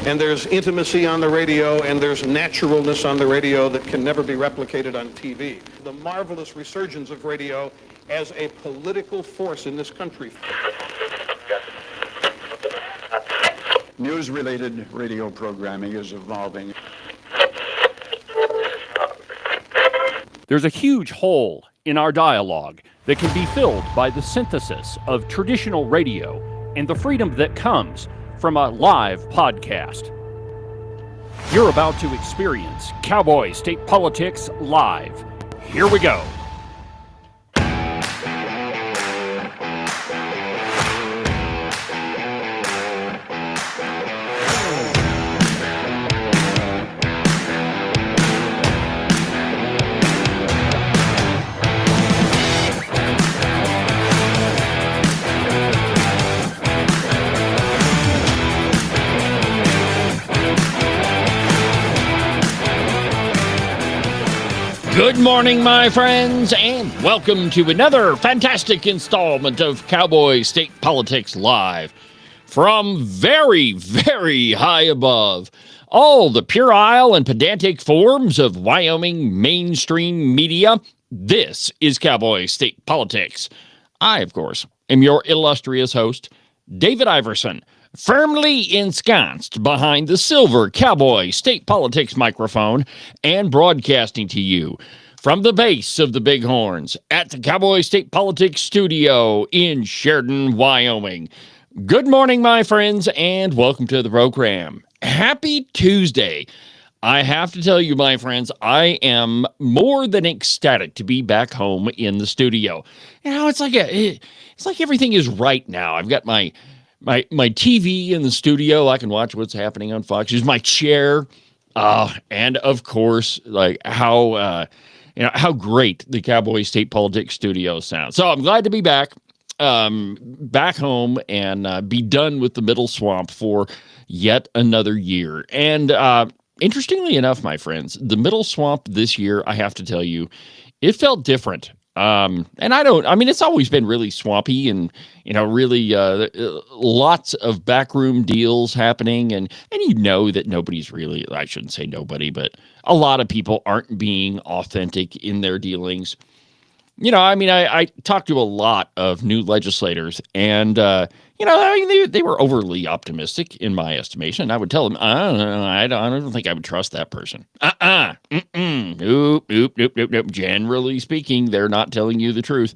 And there's intimacy on the radio, and there's naturalness on the radio that can never be replicated on TV. The marvelous resurgence of radio as a political force in this country. News-related radio programming is evolving. There's a huge hole in our dialogue that can be filled by the synthesis of traditional radio and the freedom that comes from a live podcast. You're about to experience Cowboy State Politics live. Here we go. Good morning, my friends, and welcome to another fantastic installment of Cowboy State Politics Live. From very, very high above all the puerile and pedantic forms of Wyoming mainstream media, this is Cowboy State Politics. I, of course, am your illustrious host, David Iverson, firmly ensconced behind the silver Cowboy State Politics microphone and broadcasting to you from the base of the Bighorns at the Cowboy State Politics studio in Sheridan, Wyoming. Good morning, my friends, and welcome to the program. Happy Tuesday. I have to tell you, my friends, I am more than ecstatic to be back home in the studio. You know, it's like everything is right now. I've got my TV in the studio. I can watch what's happening on Fox. There's my chair, and of course, like how great the Cowboy State Politics studio sounds. So I'm glad to be back home and be done with the Middle Swamp for yet another year. And interestingly enough, my friends, the Middle Swamp this year, I have to tell you, it felt different. It's always been really swampy and, really lots of backroom deals happening. And you know that nobody's really, I shouldn't say nobody, but a lot of people aren't being authentic in their dealings. I talked to a lot of new legislators and, they were overly optimistic in my estimation. I would tell them, I don't think I would trust that person. Nope. Generally speaking, they're not telling you the truth.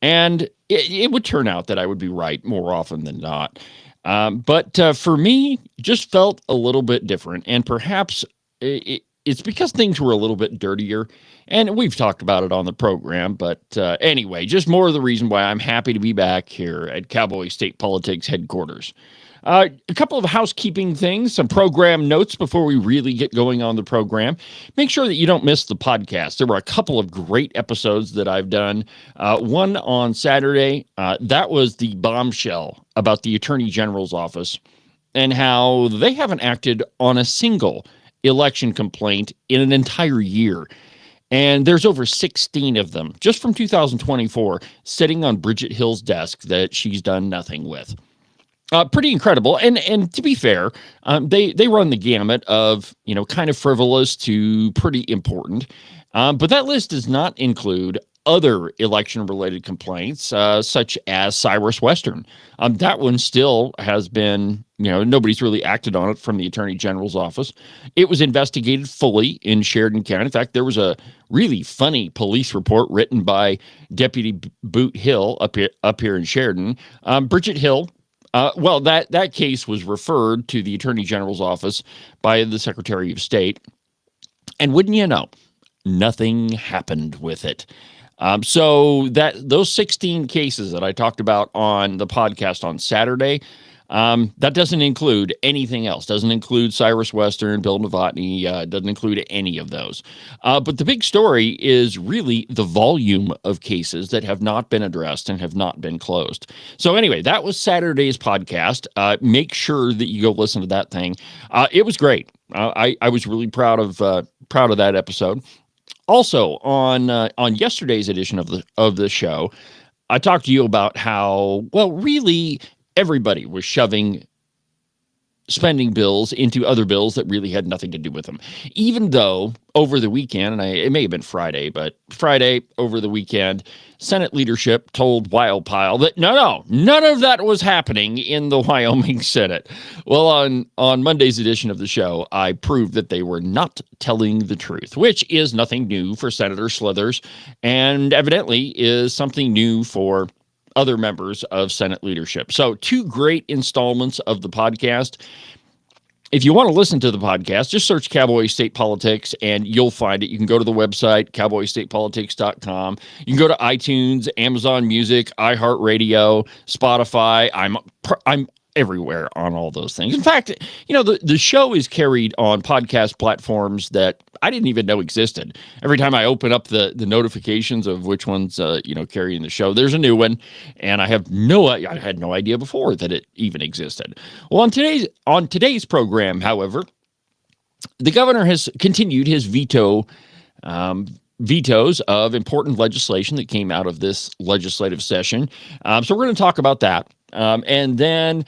And it would turn out that I would be right more often than not. But for me, just felt a little bit different. And perhaps it's because things were a little bit dirtier. And we've talked about it on the program, but anyway, just more of the reason why I'm happy to be back here at Cowboy State Politics headquarters. A couple of housekeeping things, some program notes before we really get going on the program. Make sure that you don't miss the podcast. There were a couple of great episodes that I've done. One on Saturday, that was the bombshell about the Attorney General's office and how they haven't acted on a single election complaint in an entire year. And there's over 16 of them, just from 2024, sitting on Bridget Hill's desk that she's done nothing with. Pretty incredible. And to be fair, they run the gamut of, kind of frivolous to pretty important. But that list does not include other election-related complaints, such as Cyrus Western. That one still has been, nobody's really acted on it from the Attorney General's office. It was investigated fully in Sheridan County. In fact, there was a really funny police report written by Deputy Boot Hill up here in Sheridan. Bridget Hill, that case was referred to the Attorney General's office by the Secretary of State. And wouldn't you know, nothing happened with it. So those 16 cases that I talked about on the podcast on Saturday, that doesn't include anything else. Doesn't include Cyrus Western, Bill Novotny, doesn't include any of those. But the big story is really the volume of cases that have not been addressed and have not been closed. So anyway, that was Saturday's podcast. Make sure that you go listen to that thing. It was great. I was really proud of that episode. Also, on yesterday's edition of the show, I talked to you about how, really everybody was shoving spending bills into other bills that really had nothing to do with them. Even though over the weekend, and it may have been Friday, but Friday over the weekend, Senate leadership told Wildpile that no, none of that was happening in the Wyoming Senate. Well, on Monday's edition of the show, I proved that they were not telling the truth, which is nothing new for Senator Slithers, and evidently is something new for other members of Senate leadership. So 2 great installments of the podcast. If you want to listen to the podcast, just search Cowboy State Politics and you'll find it. You can go to the website, cowboystatepolitics.com. You can go to iTunes, Amazon Music, iHeartRadio, Spotify. I'm everywhere on all those things. In fact, the show is carried on podcast platforms that I didn't even know existed. Every time I open up the notifications of which one's carrying the show, there's a new one, and I had no idea before that it even existed. Well, on today's program, however, the governor has continued his vetoes of important legislation that came out of this legislative session. So we're going to talk about that. And then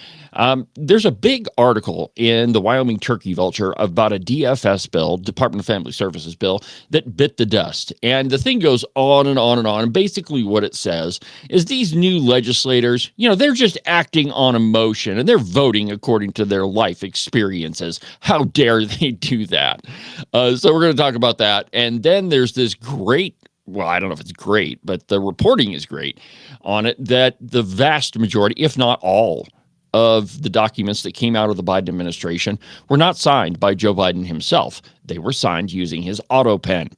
there's a big article in the Wyoming Turkey Vulture about a DFS bill, Department of Family Services bill, that bit the dust. And the thing goes on and on and on. And basically what it says is these new legislators, they're just acting on emotion and they're voting according to their life experiences. How dare they do that? So we're going to talk about that. And then there's this great, well, I don't know if it's great, but the reporting is great on it, that the vast majority, if not all, of the documents that came out of the Biden administration were not signed by Joe Biden himself. They were signed using his auto pen.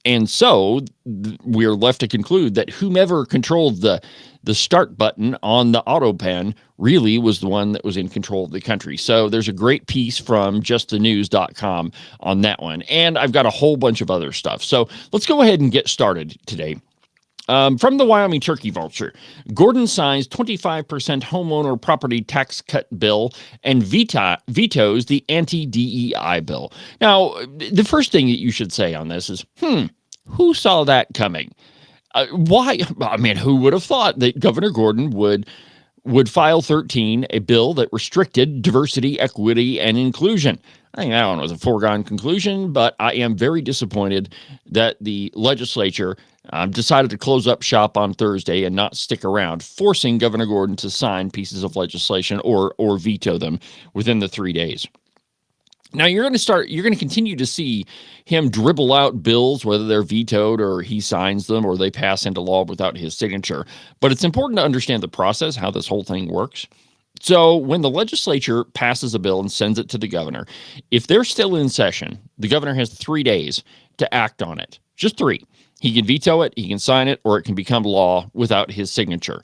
And so we're left to conclude that whomever controlled the start button on the auto pen really was the one that was in control of the country. So there's a great piece from justthenews.com on that one. And I've got a whole bunch of other stuff. So let's go ahead and get started today. From the Wyoming Turkey Vulture, Gordon signs 25% homeowner property tax cut bill and vetoes the anti-DEI bill. Now, the first thing that you should say on this is, who saw that coming? Why? I mean, who would have thought that Governor Gordon would file 13, a bill that restricted diversity, equity, and inclusion? I think that one was a foregone conclusion, but I am very disappointed that the legislature decided to close up shop on Thursday and not stick around, forcing Governor Gordon to sign pieces of legislation or veto them within the 3 days. Now you're going to continue to see him dribble out bills, whether they're vetoed or he signs them or they pass into law without his signature. But it's important to understand the process, how this whole thing works. So when the legislature passes a bill and sends it to the governor, if they're still in session, the governor has 3 days to act on it. Just 3. He can veto it, he can sign it, or it can become law without his signature.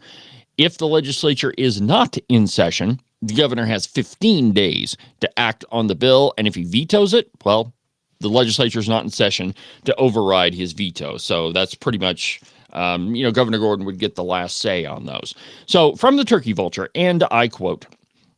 If the legislature is not in session, the governor has 15 days to act on the bill, and if he vetoes it, well, the legislature is not in session to override his veto. So that's pretty much, Governor Gordon would get the last say on those. So from the Turkey Vulture, and I quote,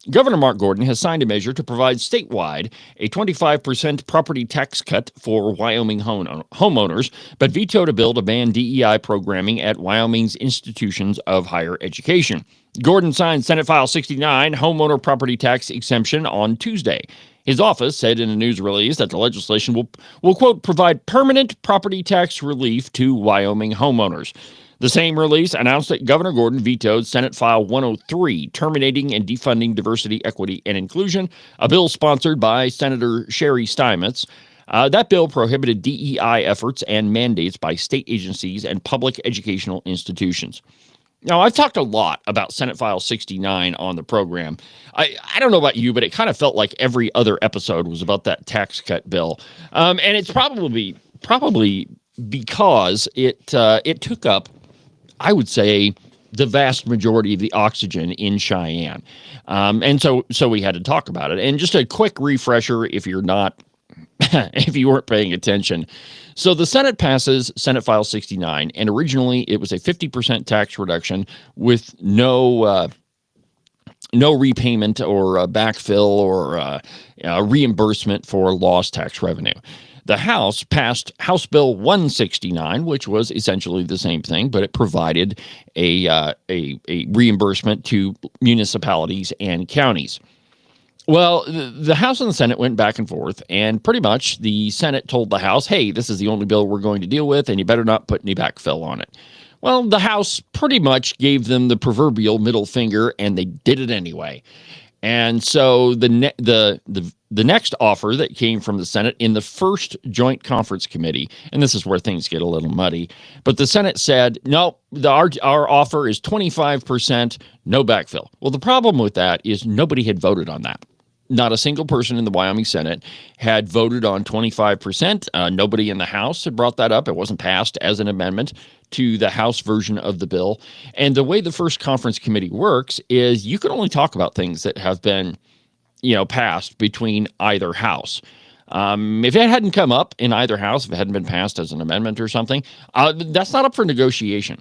Governor Mark Gordon has signed a measure to provide statewide a 25% property tax cut for Wyoming homeowners, but vetoed a bill to ban DEI programming at Wyoming's institutions of higher education. Gordon signed Senate File 69, homeowner property tax exemption, on Tuesday. His office said in a news release that the legislation will quote, provide permanent property tax relief to Wyoming homeowners. The same release announced that Governor Gordon vetoed Senate File 103, terminating and defunding diversity, equity, and inclusion, a bill sponsored by Senator Sherry Steinmetz. That bill prohibited DEI efforts and mandates by state agencies and public educational institutions. Now, I've talked a lot about Senate File 69 on the program. I don't know about you, but it kind of felt like every other episode was about that tax cut bill. And it's probably because it took up, I would say, the vast majority of the oxygen in Cheyenne. And so we had to talk about it. And just a quick refresher, if you weren't paying attention. So the Senate passes Senate File 69, and originally it was a 50% tax reduction with no repayment or backfill or reimbursement for lost tax revenue. The House passed House Bill 169, which was essentially the same thing, but it provided a reimbursement to municipalities and counties. Well, the House and the Senate went back and forth, and pretty much the Senate told the House, hey, this is the only bill we're going to deal with, and you better not put any backfill on it. Well, the House pretty much gave them the proverbial middle finger, and they did it anyway. And so the next offer that came from the Senate in the first joint conference committee, and this is where things get a little muddy, but the Senate said, no, our offer is 25%, no backfill. Well, the problem with that is nobody had voted on that. Not a single person in the Wyoming Senate had voted on 25%. Nobody in the House had brought that up. It wasn't passed as an amendment to the House version of the bill. And the way the first conference committee works is you can only talk about things that have been, passed between either house. If it hadn't come up in either house, if it hadn't been passed as an amendment or something, that's not up for negotiation.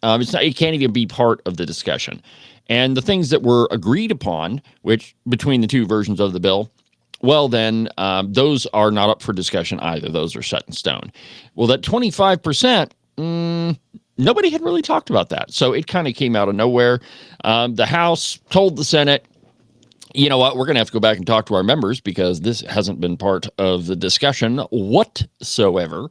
It can't even be part of the discussion. And the things that were agreed upon, which between the two versions of the bill, well, then those are not up for discussion either. Those are set in stone. Well, that 25%, nobody had really talked about that. So it kind of came out of nowhere. The House told the Senate, you know what, we're going to have to go back and talk to our members because this hasn't been part of the discussion whatsoever.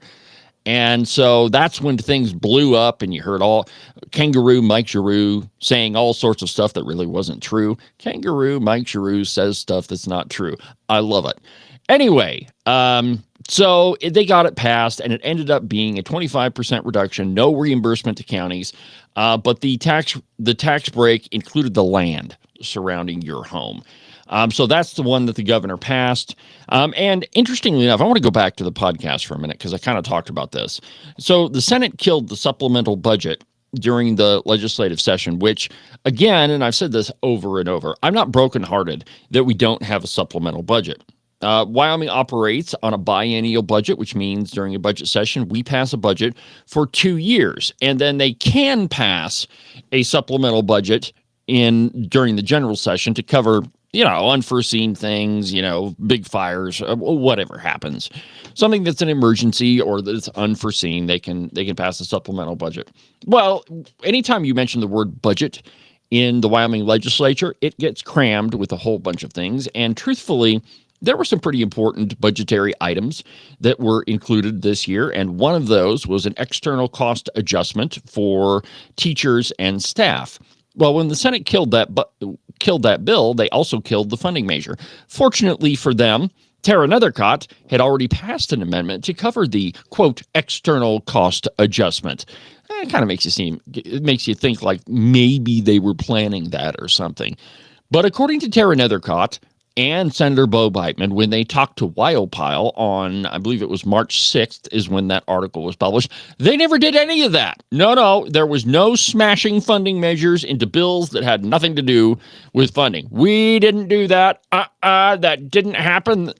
And so that's when things blew up, and you heard all Kangaroo Mike Giroux saying all sorts of stuff that really wasn't true. Kangaroo Mike Giroux says stuff that's not true. I love it. Anyway, so they got it passed, and it ended up being a 25% reduction, no reimbursement to counties, but the tax break included the land surrounding your home. So that's the one that the governor passed. And interestingly enough, I want to go back to the podcast for a minute because I kind of talked about this. So the Senate killed the supplemental budget during the legislative session, which, again, and I've said this over and over, I'm not brokenhearted that we don't have a supplemental budget. Wyoming operates on a biennial budget, which means during a budget session, we pass a budget for 2 years, and then they can pass a supplemental budget during the general session to cover unforeseen things, big fires, whatever happens, something that's an emergency or that's unforeseen, they can pass a supplemental budget. Well, anytime you mention the word budget in the Wyoming legislature, it gets crammed with a whole bunch of things. And truthfully, there were some pretty important budgetary items that were included this year. And one of those was an external cost adjustment for teachers and staff. Well, when the Senate killed that bill, they also killed the funding measure. Fortunately for them, Tara Nethercott had already passed an amendment to cover the, quote, external cost adjustment. It kind of makes you think like maybe they were planning that or something. But according to Tara Nethercott and Senator Bo Beitman, when they talked to Wyopile on, I believe it was March 6th is when that article was published, they never did any of that. No, there was no smashing funding measures into bills that had nothing to do with funding. We didn't do that. That didn't happen.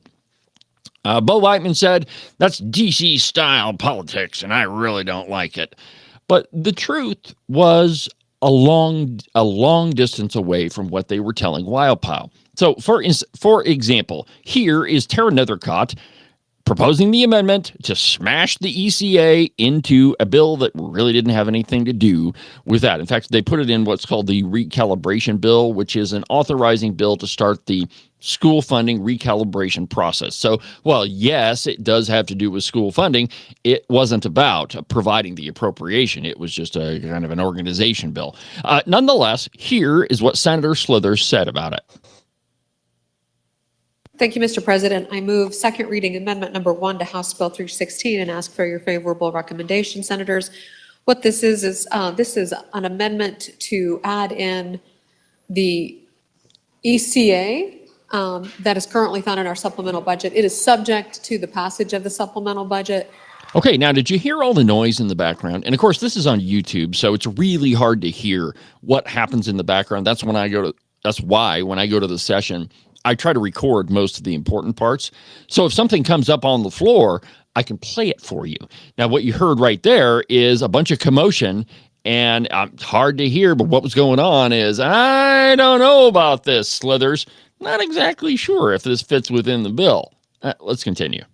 Bo Beitman said, that's DC style politics, and I really don't like it. But the truth was a long distance away from what they were telling Wyopile. So, for example, here is Tara Nethercott proposing the amendment to smash the ECA into a bill that really didn't have anything to do with that. In fact, they put it in what's called the recalibration bill, which is an authorizing bill to start the school funding recalibration process. So, while yes, it does have to do with school funding, it wasn't about providing the appropriation. It was just a kind of an organization bill. Nonetheless, here is what Senator Slithers said about it. Thank you, Mr. President. I move second reading amendment number 1 to House Bill 316 and ask for your favorable recommendation, Senators. What this is this is an amendment to add in the ECA that is currently found in our supplemental budget. It is subject to the passage of the supplemental budget. Okay, now did you hear all the noise in the background? And of course, this is on YouTube, so it's really hard to hear what happens in the background. That's why when I go to the session, I try to record most of the important parts. So if something comes up on the floor, I can play it for you. Now, what you heard right there is a bunch of commotion, and it's hard to hear, but what was going on is, I don't know about this, Slithers. Not exactly sure if this fits within the bill. Let's continue.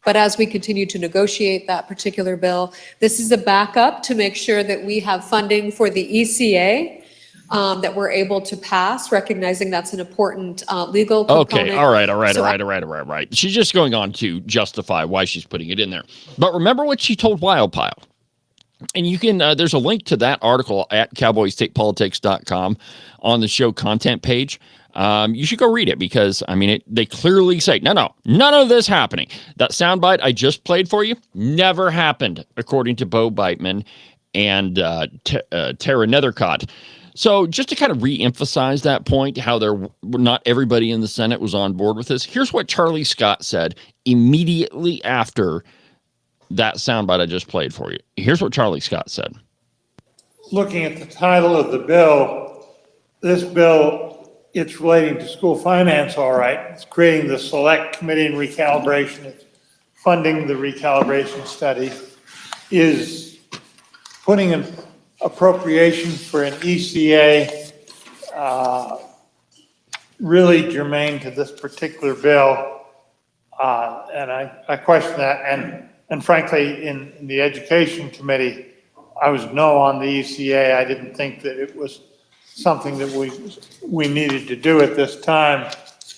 But as we continue to negotiate that particular bill, this is a backup to make sure that we have funding for the ECA that we're able to pass, recognizing that's an important legal component. Okay, all right. So She's just going on to justify why she's putting it in there. But remember what she told Wildpile. And you can, there's a link to that article at cowboystatepolitics.com on the show content page. You should go read it because, I mean, they clearly say, no, none of this happening. That soundbite I just played for you never happened, according to Bo Beitman and Tara Nethercott. So just to kind of re-emphasize that point, how not everybody in the Senate was on board with this, here's what Charlie Scott said immediately after that soundbite I just played for you. Here's what Charlie Scott said. Looking at the title of the bill, this bill, it's relating to school finance, all right. It's creating the select committee and recalibration. It's funding the recalibration study, is putting an appropriation for an ECA really germane to this particular bill. And I question that. And frankly, in the education committee, I was no on the ECA. I didn't think that it was something that we needed to do at this time,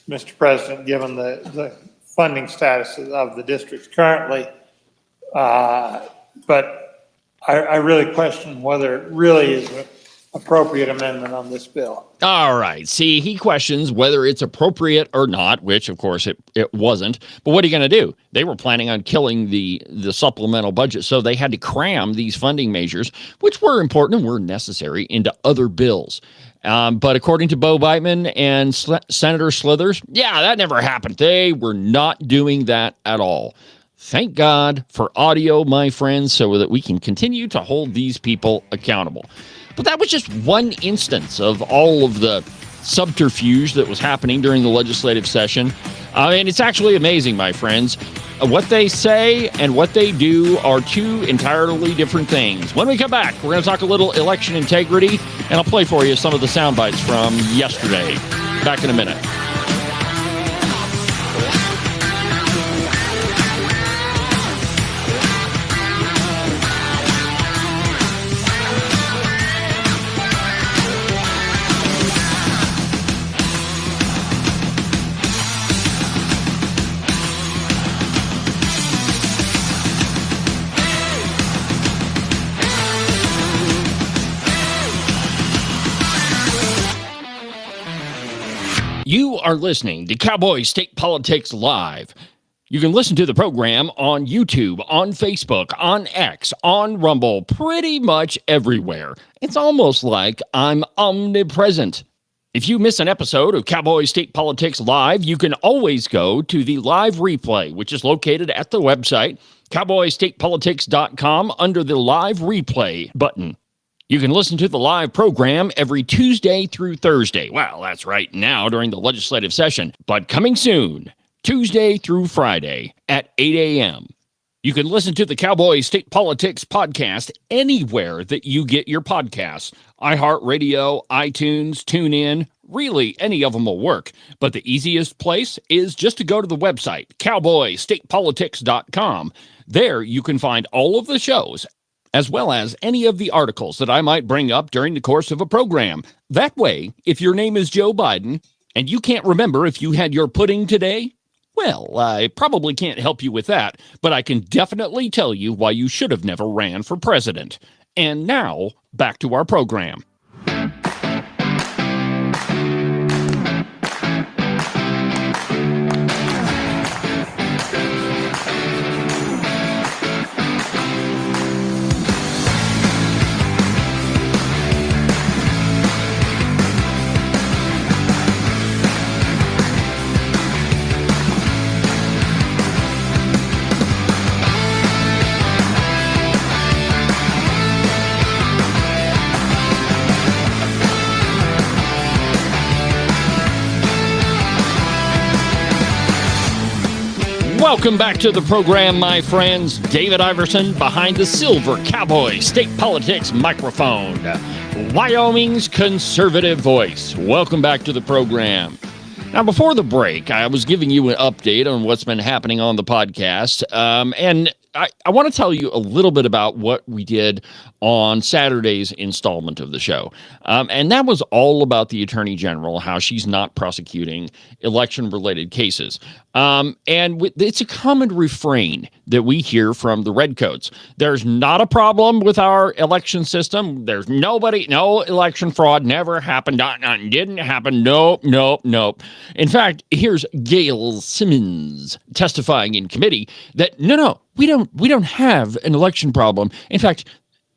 Mr. President, given the funding status of the districts currently. But I really question whether it really is an appropriate amendment on this bill. All right. See, he questions whether it's appropriate or not, which, of course, it wasn't. But what are you going to do? They were planning on killing the supplemental budget, so they had to cram these funding measures, which were important and were necessary, into other bills. But according to Bo Beitman and Senator Slithers, yeah, that never happened. They were not doing that at all. Thank God for audio, my friends, so that we can continue to hold these people accountable. But that was just one instance of all of the subterfuge that was happening during the legislative session. I mean, it's actually amazing, my friends. What they say and what they do are two entirely different things. When we come back, we're going to talk a little election integrity, and I'll play for you some of the sound bites from yesterday. Back in a minute. You are listening to Cowboy State Politics Live. You can listen to the program on YouTube, on Facebook, on X, on Rumble, pretty much everywhere. It's almost like I'm omnipresent. If you miss an episode of Cowboy State Politics Live, you can always go to the live replay, which is located at the website, cowboystatepolitics.com, under the live replay button. You can listen to the live program every Tuesday through Thursday. Well, that's right now during the legislative session, but coming soon, Tuesday through Friday at 8 a.m. You can listen to the Cowboy State Politics podcast anywhere that you get your podcasts. iHeartRadio, iTunes, TuneIn, really any of them will work. But the easiest place is just to go to the website, cowboystatepolitics.com. There you can find all of the shows, as well as any of the articles that I might bring up during the course of a program. That way, if your name is Joe Biden and you can't remember if you had your pudding today, well, I probably can't help you with that, but I can definitely tell you why you should have never ran for president. And now, back to our program. Welcome back to the program, my friends. David Iverson behind the silver Cowboy State Politics microphone. Wyoming's conservative voice. Welcome back to the program. Now, before the break, I was giving you an update on what's been happening on the podcast. And I want to tell you a little bit about what we did on Saturday's installment of the show. And that was all about the Attorney General, how she's not prosecuting election-related cases. It's a common refrain that we hear from the Redcoats. There's not a problem with our election system. There's no election fraud never happened. Didn't happen. Nope. In fact, here's Gail Simmons testifying in committee that no, we don't have an election problem. In fact,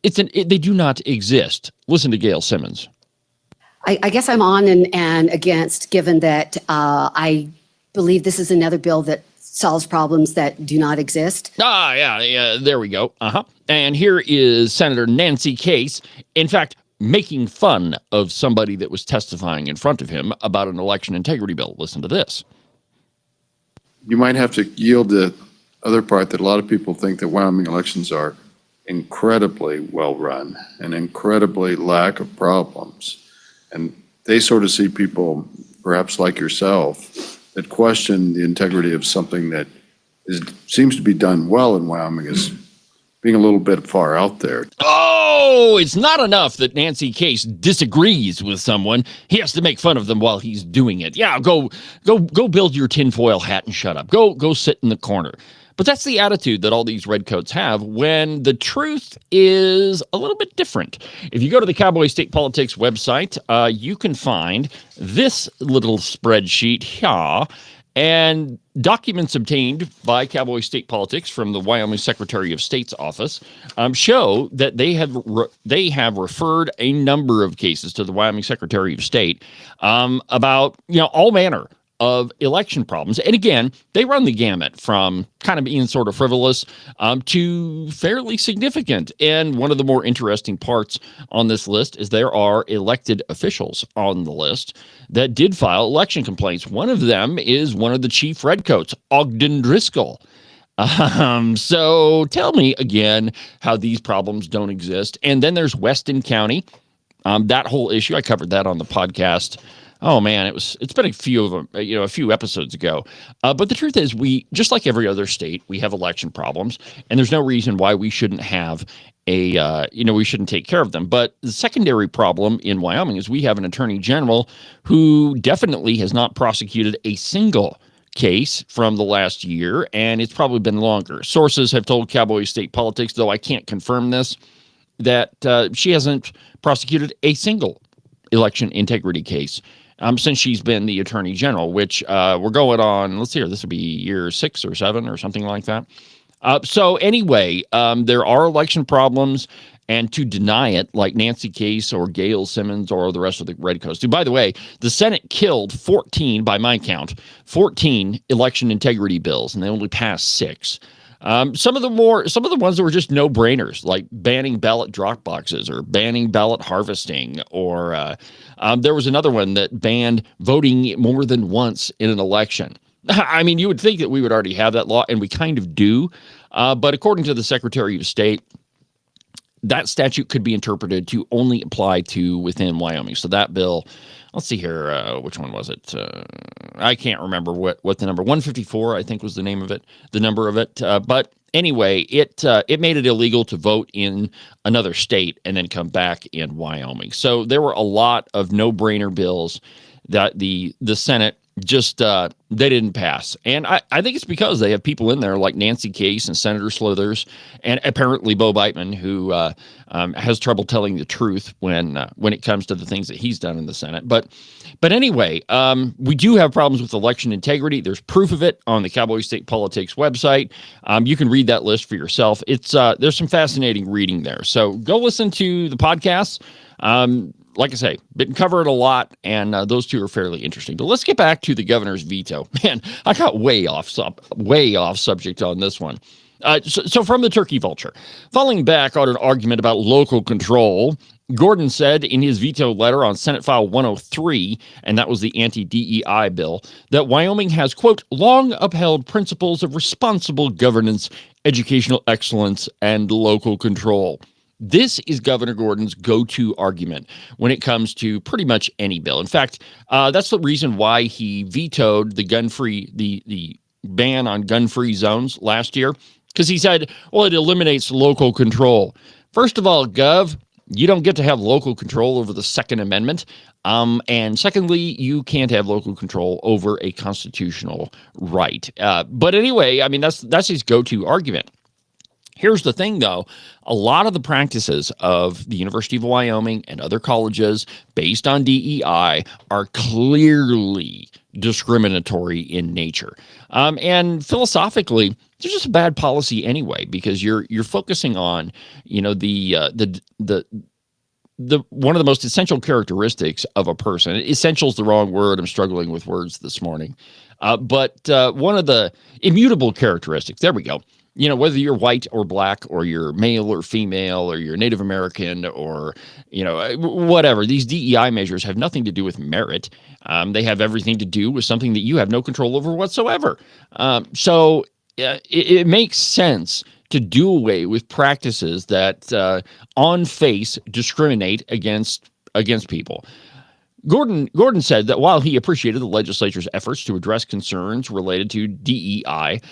they do not exist. Listen to Gail Simmons. I guess I'm on and against, given that I believe this is another bill that solves problems that do not exist. Yeah, there we go. And here is Senator Nancy Case, in fact, making fun of somebody that was testifying in front of him about an election integrity bill. Listen to this. You might have to yield the other part that a lot of people think that Wyoming elections are incredibly well-run and incredibly lack of problems. And they sort of see people, perhaps like yourself, that question the integrity of something that seems to be done well in Wyoming as being a little bit far out there. Oh, it's not enough that Nancy Case disagrees with someone. He has to make fun of them while he's doing it. Yeah, go build your tinfoil hat and shut up. Go sit in the corner. But that's the attitude that all these redcoats have when the truth is a little bit different. If you go to the Cowboy State Politics website, you can find this little spreadsheet here, and documents obtained by Cowboy State Politics from the Wyoming Secretary of State's office show that they have referred a number of cases to the Wyoming Secretary of State about all manner of election problems. And again, they run the gamut from kind of being sort of frivolous to fairly significant. And one of the more interesting parts on this list is there are elected officials on the list that did file election complaints. One of them is one of the chief redcoats, Ogden Driscoll. So tell me again how these problems don't exist. And then there's Weston County. That whole issue, I covered that on the podcast. Oh man, it's been a few of them, a few episodes ago. But the truth is, we, just like every other state, we have election problems, and there's no reason why we shouldn't have we shouldn't take care of them. But the secondary problem in Wyoming is we have an attorney general who definitely has not prosecuted a single case from the last year, and it's probably been longer. Sources have told Cowboy State Politics, though I can't confirm this, that she hasn't prosecuted a single election integrity case since she's been the attorney general, which we're going on, let's see here, this would be year 6 or 7 or something like that. So anyway, there are election problems, and to deny it, like Nancy Case or Gail Simmons or the rest of the Redcoats do. By the way, the Senate killed 14, by my count, 14 election integrity bills, and they only passed 6. Some of the ones that were just no-brainers, like banning ballot drop boxes or banning ballot harvesting, or there was another one that banned voting more than once in an election. I mean, you would think that we would already have that law, and we kind of do, but according to the Secretary of State, that statute could be interpreted to only apply to within Wyoming. So that bill, let's see here, which one was it? I can't remember what the number, 154, I think was the number of it. But anyway, it made it illegal to vote in another state and then come back in Wyoming. So there were a lot of no-brainer bills that the Senate just they didn't pass. And I think it's because they have people in there like Nancy Case and Senator Slithers and apparently Bo Beitman, who has trouble telling the truth when it comes to the things that he's done in the Senate. But anyway, we do have problems with election integrity. There's proof of it on the Cowboy State Politics website. You can read that list for yourself. It's there's some fascinating reading there. So go listen to the podcasts. Like I say, been covered a lot, and those two are fairly interesting. But let's get back to the governor's veto. Man, I got way off subject on this one. So from the Turkey Vulture, falling back on an argument about local control, Gordon said in his veto letter on Senate File 103, and that was the anti-DEI bill, that Wyoming has, quote, long upheld principles of responsible governance, educational excellence, and local control. This is Governor Gordon's go-to argument when it comes to pretty much any bill. In fact, that's the reason why he vetoed the ban on gun-free zones last year. because he said, well, it eliminates local control. First of all, Gov, you don't get to have local control over the Second Amendment. And secondly, you can't have local control over a constitutional right. But anyway, I mean, that's his go-to argument. Here's the thing, though. A lot of the practices of the University of Wyoming and other colleges based on DEI are clearly discriminatory in nature. And philosophically, they're just a bad policy anyway, because you're focusing on, the one of the most essential characteristics of a person. Essential is the wrong word. I'm struggling with words this morning. But one of the immutable characteristics, there we go. Whether you're white or black, or you're male or female, or you're Native American, or, whatever, these DEI measures have nothing to do with merit. They have everything to do with something that you have no control over whatsoever. So it makes sense to do away with practices that on face discriminate against people. Gordon said that while he appreciated the legislature's efforts to address concerns related to DEI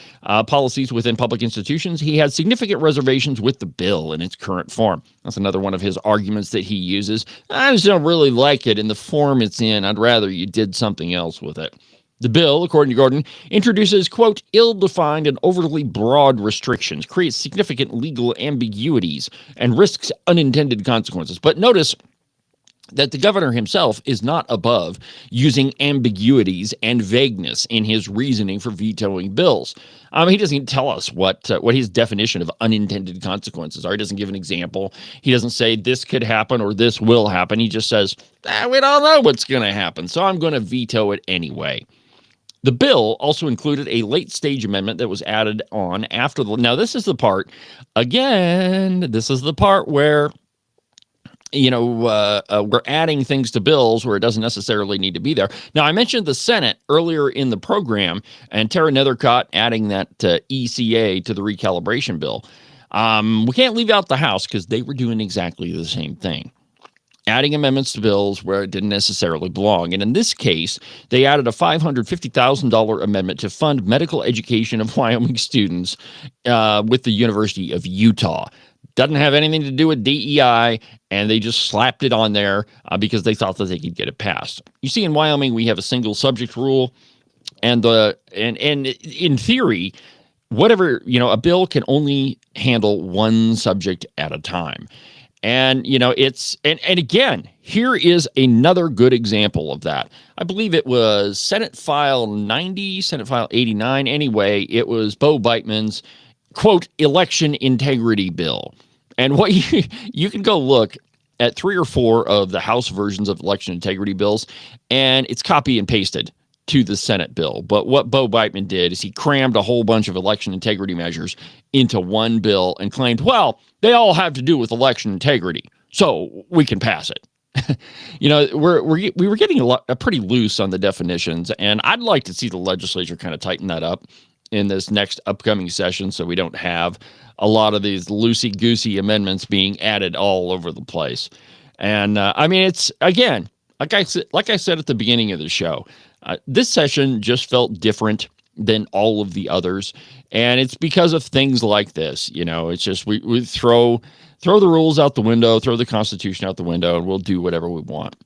policies within public institutions, he had significant reservations with the bill in its current form. That's another one of his arguments that he uses. I just don't really like it in the form it's in. I'd rather you did something else with it. The bill, according to Gordon, introduces, quote, ill-defined and overly broad restrictions, creates significant legal ambiguities, and risks unintended consequences. But notice that the governor himself is not above using ambiguities and vagueness in his reasoning for vetoing bills. He doesn't tell us what his definition of unintended consequences are. He doesn't give an example. He doesn't say this could happen or this will happen. He just says, we don't know what's going to happen, so I'm going to veto it anyway. The bill also included a late-stage amendment that was added on after the... Now, this is the part, where we're adding things to bills where it doesn't necessarily need to be there. Now, I mentioned the Senate earlier in the program, and Tara Nethercott adding that ECA to the recalibration bill. We can't leave out the House because they were doing exactly the same thing, adding amendments to bills where it didn't necessarily belong. And in this case, they added a $550,000 amendment to fund medical education of Wyoming students with the University of Utah. Doesn't have anything to do with DEI, and they just slapped it on there because they thought that they could get it passed. You see, in Wyoming, we have a single subject rule, and in theory, a bill can only handle one subject at a time. And, and again, here is another good example of that. I believe it was Senate File 90, Senate File 89. Anyway, it was Bo Beitman's, quote, election integrity bill. And what you can go look at 3 or 4 of the House versions of election integrity bills, and it's copy and pasted to the Senate bill. But what Bo Beitman did is he crammed a whole bunch of election integrity measures into one bill and claimed, well, they all have to do with election integrity, so we can pass it. We were getting pretty loose on the definitions, and I'd like to see the legislature kind of tighten that up in this next upcoming session, so we don't have a lot of these loosey-goosey amendments being added all over the place. And it's, again, like I said at the beginning of the show, this session just felt different than all of the others, and it's because of things like this. It's just we throw the rules out the window, throw the Constitution out the window, and we'll do whatever we want.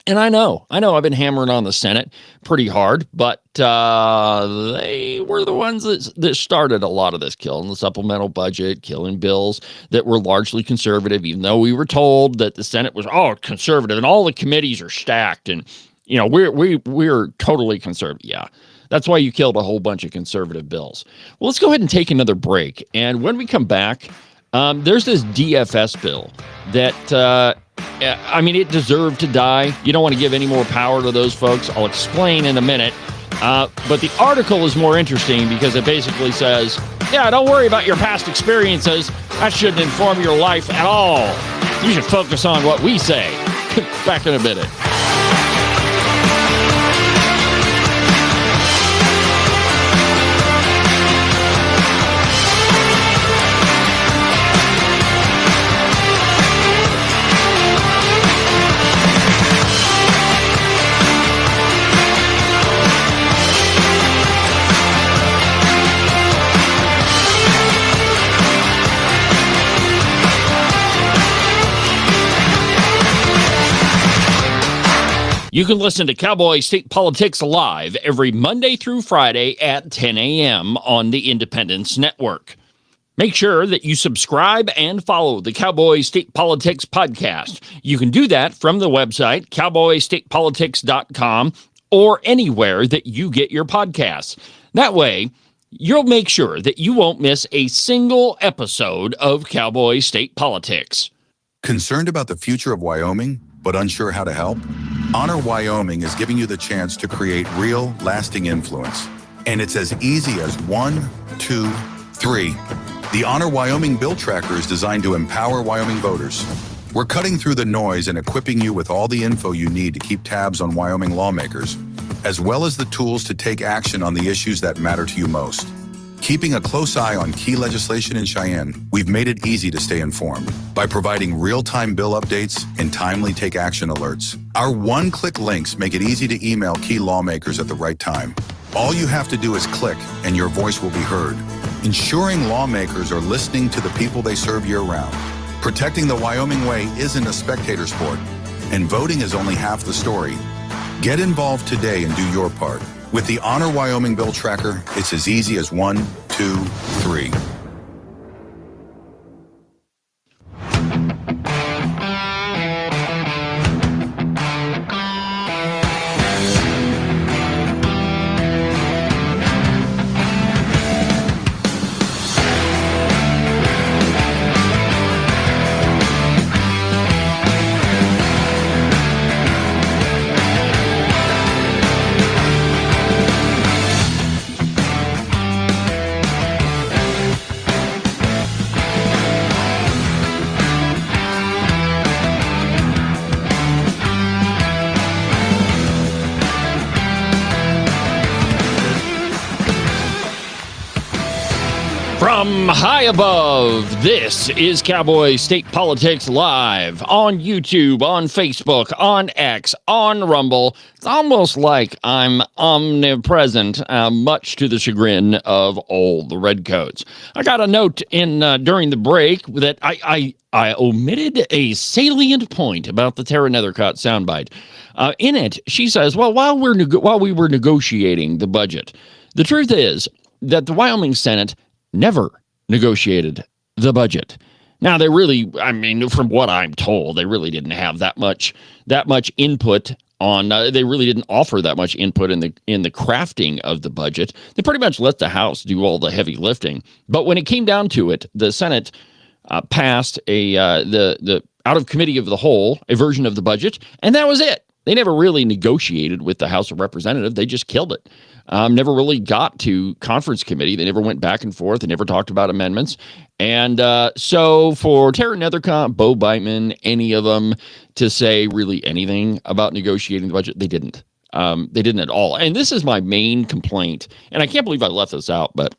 And I know I've been hammering on the Senate pretty hard, but they were the ones that started a lot of this, killing the supplemental budget, killing bills that were largely conservative, even though we were told that the Senate was conservative and all the committees are stacked, and we're totally conservative. Yeah, that's why you killed a whole bunch of conservative bills. Well, let's go ahead and take another break, and when we come back, there's this DFS bill that it deserved to die. You don't want to give any more power to those folks. I'll explain in a minute. But the article is more interesting because it basically says, don't worry about your past experiences. That shouldn't inform your life at all. You should focus on what we say. Back in a minute. You can listen to Cowboy State Politics Live every Monday through Friday at 10 a.m. on the Independence Network. Make sure that you subscribe and follow the Cowboy State Politics podcast. You can do that from the website, cowboystatepolitics.com, or anywhere that you get your podcasts. That way, you'll make sure that you won't miss a single episode of Cowboy State Politics. Concerned about the future of Wyoming, but unsure how to help? Honor Wyoming is giving you the chance to create real, lasting influence. And it's as easy as 1, 2, 3. The Honor Wyoming Bill Tracker is designed to empower Wyoming voters. We're cutting through the noise and equipping you with all the info you need to keep tabs on Wyoming lawmakers, as well as the tools to take action on the issues that matter to you most. Keeping a close eye on key legislation in Cheyenne, we've made it easy to stay informed by providing real-time bill updates and timely take action alerts. Our one-click links make it easy to email key lawmakers at the right time. All you have to do is click and your voice will be heard. Ensuring lawmakers are listening to the people they serve year-round. Protecting the Wyoming way isn't a spectator sport, and voting is only half the story. Get involved today and do your part. With the Honor Wyoming Bill Tracker, it's as easy as 1, 2, 3. From high above, this is Cowboy State Politics Live on YouTube, on Facebook, on X, on Rumble. It's almost like I'm omnipresent, much to the chagrin of all the redcoats. I got a note in during the break that I omitted a salient point about the Tara Nethercott soundbite. In it, she says, well, while we were negotiating the budget, the truth is that the Wyoming Senate never negotiated the budget. Now, they really, from what I'm told, they really didn't have that much input on. They really didn't offer that much input in the crafting of the budget. They pretty much let the House do all the heavy lifting. But when it came down to it, the Senate passed the out of committee of the whole a version of the budget, and that was it. They never really negotiated with the House of Representatives. They just killed it. Never really got to conference committee. They never went back and forth. They never talked about amendments. And so for Tara Nethercott, Bo Beitman, any of them to say really anything about negotiating the budget, they didn't. They didn't at all. And this is my main complaint. And I can't believe I left this out. But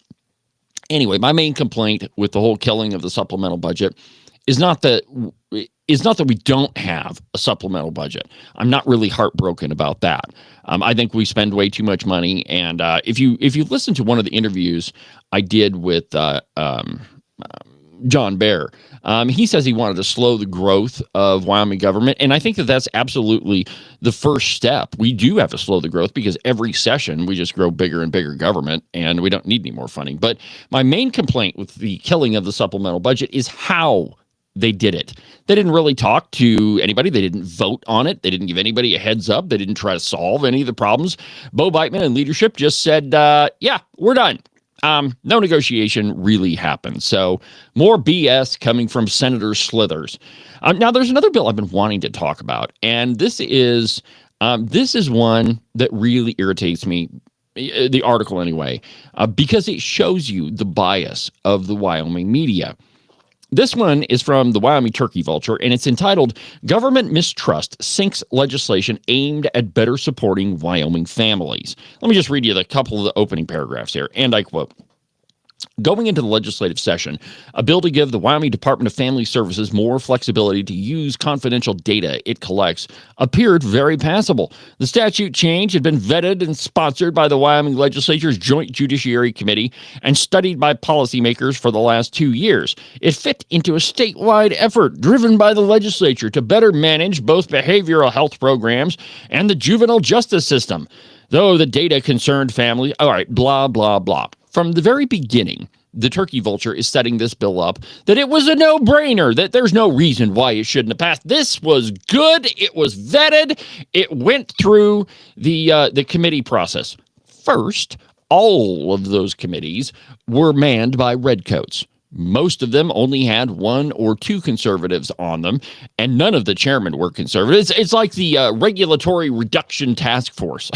anyway, my main complaint with the whole killing of the supplemental budget is not that we don't have a supplemental budget. I'm not really heartbroken about that. I think we spend way too much money. And if you listen to one of the interviews I did with John Baer, he says he wanted to slow the growth of Wyoming government. And I think that that's absolutely the first step. We do have to slow the growth because every session we just grow bigger and bigger government and we don't need any more funding. But my main complaint with the killing of the supplemental budget is how they did it. They didn't really talk to anybody. They didn't vote on it. They didn't give anybody a heads up. They didn't try to solve any of the problems. Bo Beitman and leadership just said, yeah, we're done. No negotiation really happened. So more BS coming from Senator Slithers. Now, there's another bill I've been wanting to talk about, and this is one that really irritates me, the article anyway, because it shows you the bias of the Wyoming media. This one is from the Wyoming Turkey Vulture, and it's entitled, Government Mistrust Sinks Legislation Aimed at Better Supporting Wyoming Families. Let me just read you a couple of the opening paragraphs here, and I quote, Going into the legislative session, a bill to give the Wyoming Department of Family Services more flexibility to use confidential data it collects appeared very passable. The statute change had been vetted and sponsored by the Wyoming Legislature's Joint Judiciary Committee and studied by policymakers for the last 2 years. It fit into a statewide effort driven by the legislature to better manage both behavioral health programs and the juvenile justice system. Though the data concerned families, all right, blah, blah, blah. From the very beginning, the turkey vulture is setting this bill up that it was a no-brainer, that there's no reason why it shouldn't have passed. This was good. It was vetted. It went through the committee process. First, all of those committees were manned by redcoats. Most of them only had 1 or 2 conservatives on them, and none of the chairmen were conservatives. It's like the Regulatory Reduction Task Force.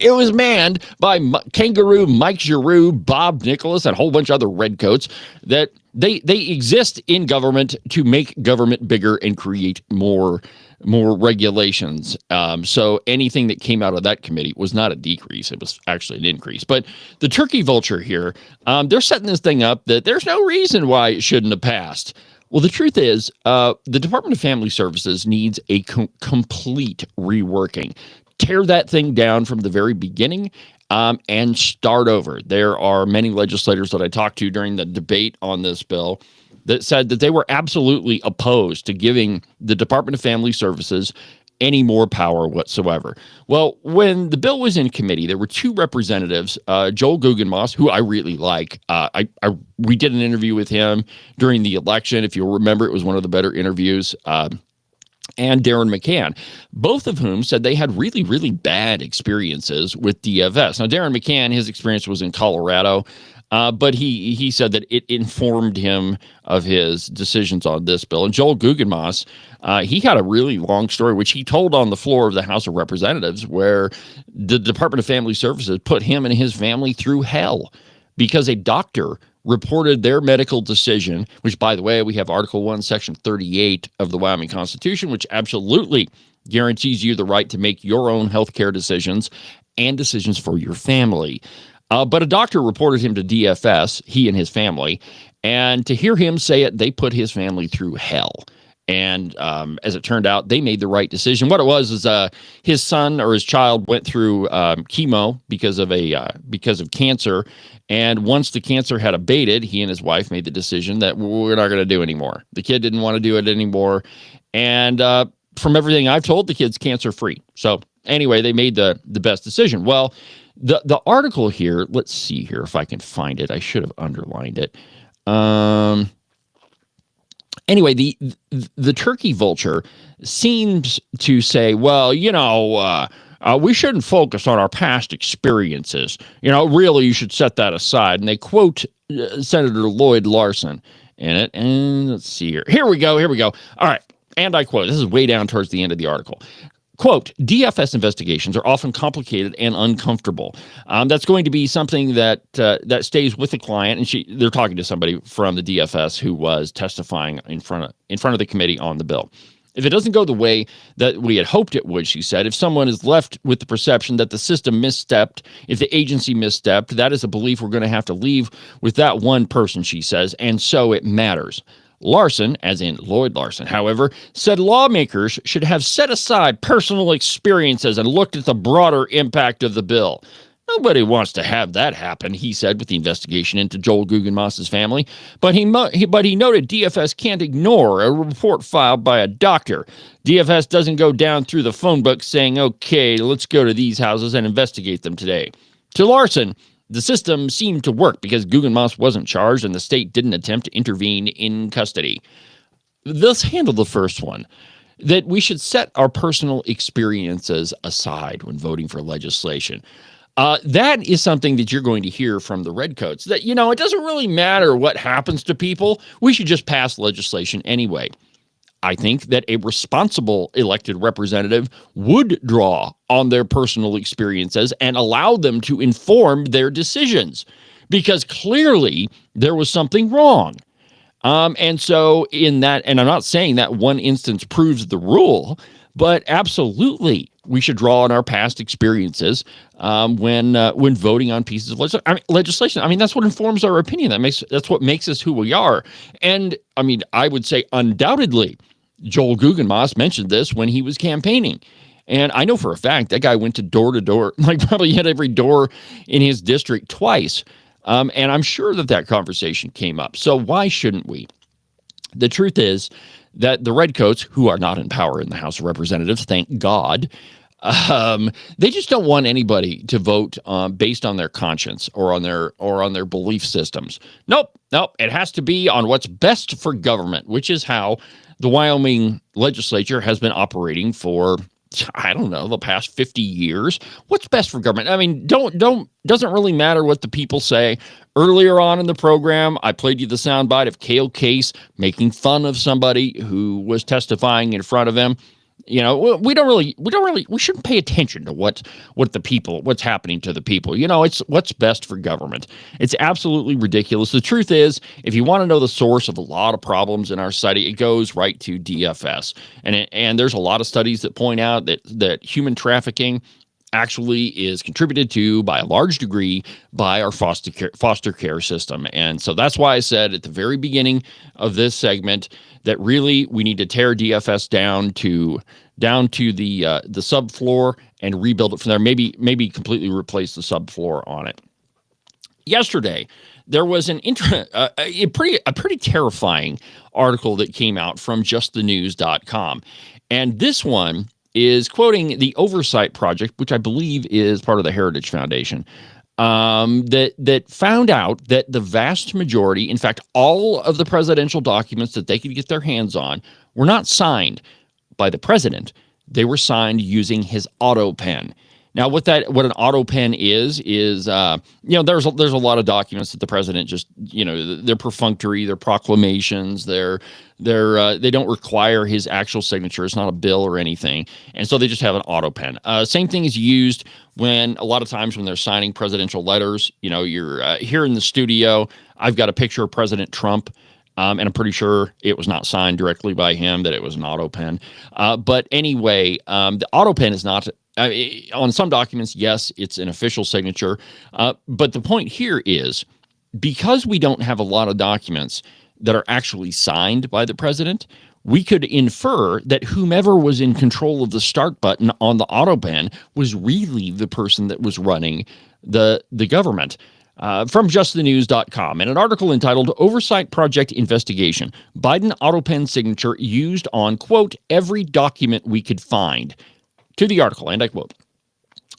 It was manned by Kangaroo, Mike Giroux, Bob Nicholas, and a whole bunch of other redcoats that they exist in government to make government bigger and create more regulations. So anything that came out of that committee was not a decrease. It was actually an increase. But the turkey vulture here, they're setting this thing up that there's no reason why it shouldn't have passed. Well, the truth is, the Department of Family Services needs a complete reworking. Tear that thing down from the very beginning and start over. There are many legislators that I talked to during the debate on this bill that said that they were absolutely opposed to giving the Department of Family Services any more power whatsoever. Well, when the bill was in committee, there were 2 representatives, Joel Guggenmoss, who I really like. We did an interview with him during the election. If you'll remember, it was one of the better interviews. And Darren McCann, both of whom said they had really, really bad experiences with DFS. Now, Darren McCann, his experience was in Colorado, but he said that it informed him of his decisions on this bill. And Joel Guggenmoss, he had a really long story, which he told on the floor of the House of Representatives, where the Department of Family Services put him and his family through hell because a doctor reported their medical decision, which, by the way, we have Article 1, Section 38 of the Wyoming Constitution, which absolutely guarantees you the right to make your own healthcare decisions and decisions for your family. But a doctor reported him to DFS, he and his family, and to hear him say it, they put his family through hell. And as it turned out, they made the right decision. What it was is his son or his child went through chemo because of cancer. And once the cancer had abated, he and his wife made the decision that we're not going to do anymore. The kid didn't want to do it anymore. And from everything I've told, the kid's cancer free. So anyway, they made the best decision. Well, the article here, let's see here if I can find it. I should have underlined it. Anyway, the turkey vulture seems to say, well, we shouldn't focus on our past experiences. Really, you should set that aside. And they quote Senator Lloyd Larson in it. And let's see here. Here we go. All right. And I quote, this is way down towards the end of the article. Quote, DFS investigations are often complicated and uncomfortable. That's going to be something that stays with the client. And they're talking to somebody from the DFS who was testifying in front of the committee on the bill. If it doesn't go the way that we had hoped it would, she said, if someone is left with the perception that the system misstepped, if the agency misstepped, that is a belief we're going to have to leave with that one person, she says, and so it matters. Larson, as in Lloyd Larson, however, said lawmakers should have set aside personal experiences and looked at the broader impact of the bill. Nobody wants to have that happen, he said, with the investigation into Joel Guggenmoss's family. But he noted DFS can't ignore a report filed by a doctor. DFS doesn't go down through the phone book saying, okay, let's go to these houses and investigate them today. To Larson, the system seemed to work because Guggenmoss wasn't charged and the state didn't attempt to intervene in custody. Let's handle the first one, that we should set our personal experiences aside when voting for legislation. That is something that you're going to hear from the redcoats, that, it doesn't really matter what happens to people. We should just pass legislation anyway. I think that a responsible elected representative would draw on their personal experiences and allow them to inform their decisions, because clearly there was something wrong. And so in that, and I'm not saying that one instance proves the rule, But absolutely, we should draw on our past experiences when voting on pieces of legislation. I mean, that's what informs our opinion. That's what makes us who we are. And I mean, I would say undoubtedly, Joel Guggenmoss mentioned this when he was campaigning. And I know for a fact that guy went to door to door, like probably hit every door in his district twice. And I'm sure that conversation came up. So why shouldn't we? The truth is that the Redcoats, who are not in power in the House of Representatives, thank God, they just don't want anybody to vote based on their conscience or on their belief systems. Nope. It has to be on what's best for government, which is how the Wyoming legislature has been operating for, I don't know, the past 50 years. What's best for government? I mean, doesn't really matter what the people say. Earlier on in the program, I played you the soundbite of Cale Case making fun of somebody who was testifying in front of him. You know, we shouldn't pay attention to what's happening to the people. You know, it's what's best for government. It's absolutely ridiculous. The truth is, if you want to know the source of a lot of problems in our society, it goes right to DFS. And there's a lot of studies that point out that human trafficking actually is contributed to by a large degree by our foster care system. And so that's why I said at the very beginning of this segment that really we need to tear DFS down to the subfloor and rebuild it from there. Maybe completely replace the subfloor on it. Yesterday, there was a pretty terrifying article that came out from justthenews.com. And this one is quoting the Oversight Project, which I believe is part of the Heritage Foundation, that found out that the vast majority, in fact, all of the presidential documents that they could get their hands on were not signed by the president. They were signed using his auto pen. Now, what an auto pen is there's a lot of documents that the president just, they're perfunctory, they're proclamations, they don't require his actual signature. It's not a bill or anything. And so they just have an auto pen. Same thing is used when a lot of times when they're signing presidential letters. You're here in the studio. I've got a picture of President Trump. And I'm pretty sure it was not signed directly by him, that it was an auto pen. But anyway, the auto pen is not, on some documents, yes, it's an official signature. But the point here is, because we don't have a lot of documents that are actually signed by the president, we could infer that whomever was in control of the start button on the auto pen was really the person that was running the government. From justthenews.com, and an article entitled Oversight Project Investigation, Biden auto pen signature used on, quote, every document we could find. To the article, and I quote,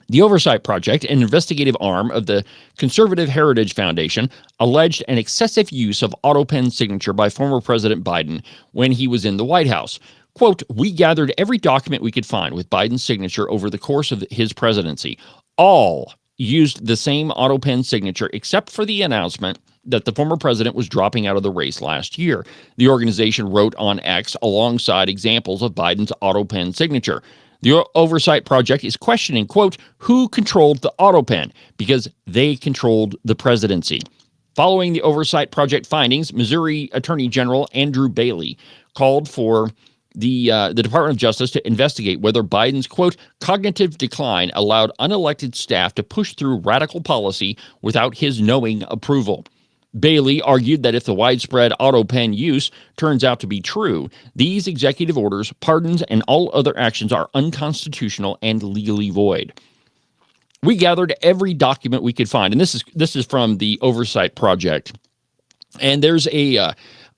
the Oversight Project, an investigative arm of the Conservative Heritage Foundation, alleged an excessive use of auto pen signature by former President Biden when he was in the White House. Quote, we gathered every document we could find with Biden's signature over the course of his presidency. All used the same auto pen signature except for the announcement that the former president was dropping out of the race last year. The organization wrote on X alongside examples of Biden's auto pen signature. The Oversight Project is questioning, quote, who controlled the auto pen, because they controlled the presidency. Following the Oversight Project findings, Missouri Attorney General Andrew Bailey called for the Department of Justice to investigate whether Biden's, quote, cognitive decline allowed unelected staff to push through radical policy without his knowing approval. Bailey argued that if the widespread auto pen use turns out to be true, these executive orders, pardons, and all other actions are unconstitutional and legally void. We gathered every document we could find, and this is from the Oversight Project. And there's